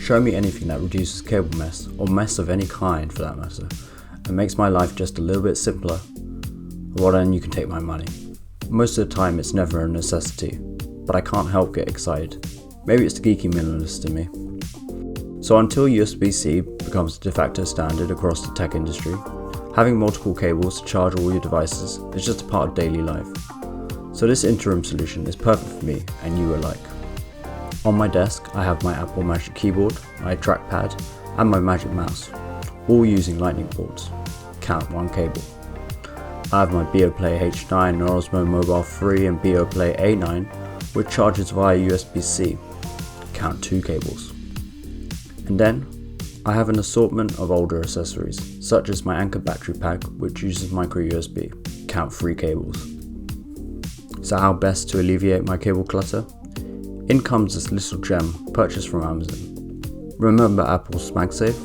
Show me anything that reduces cable mess, or mess of any kind for that matter, and makes my life just a little bit simpler, well then you can take my money. Most of the time it's never a necessity, but I can't help get excited. Maybe it's the geeky minimalist in me. So until USB-C becomes the de facto standard across the tech industry, having multiple cables to charge all your devices is just a part of daily life. So this interim solution is perfect for me and you alike. On my desk I have my Apple Magic Keyboard, my trackpad and my Magic Mouse, all using lightning ports. Count one cable. I have my Beoplay H9, Osmo Mobile 3 and Beoplay A9 which charges via USB-C. Count 2 cables. And then I have an assortment of older accessories, such as my Anker battery pack which uses micro USB. Count 3 cables. So how best to alleviate my cable clutter? In comes this little gem purchased from Amazon. Remember Apple's Magsafe?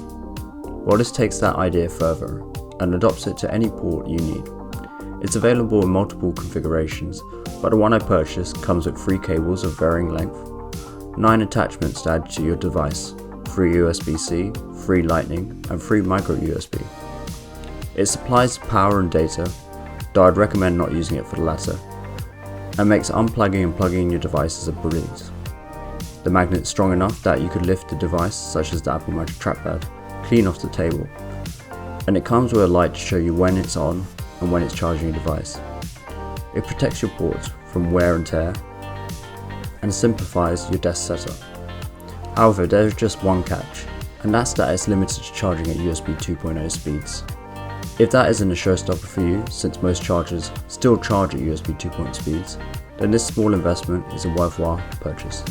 Well, this takes that idea further and adopts it to any port you need. It's available in multiple configurations, but the one I purchased comes with 3 cables of varying length, 9 attachments to add to your device, 3 USB-C, 3 Lightning and 3 micro USB. It supplies power and data, though I'd recommend not using it for the latter, and makes unplugging and plugging in your devices a breeze. The magnet's strong enough that you could lift the device, such as the Apple Magic Trackpad, clean off the table, and it comes with a light to show you when it's on and when it's charging your device. It protects your ports from wear and tear and simplifies your desk setup. However, there is just one catch, and that's that it's limited to charging at USB 2.0 speeds. If that isn't a showstopper for you, since most chargers still charge at USB 2.0 speeds, then this small investment is a worthwhile purchase.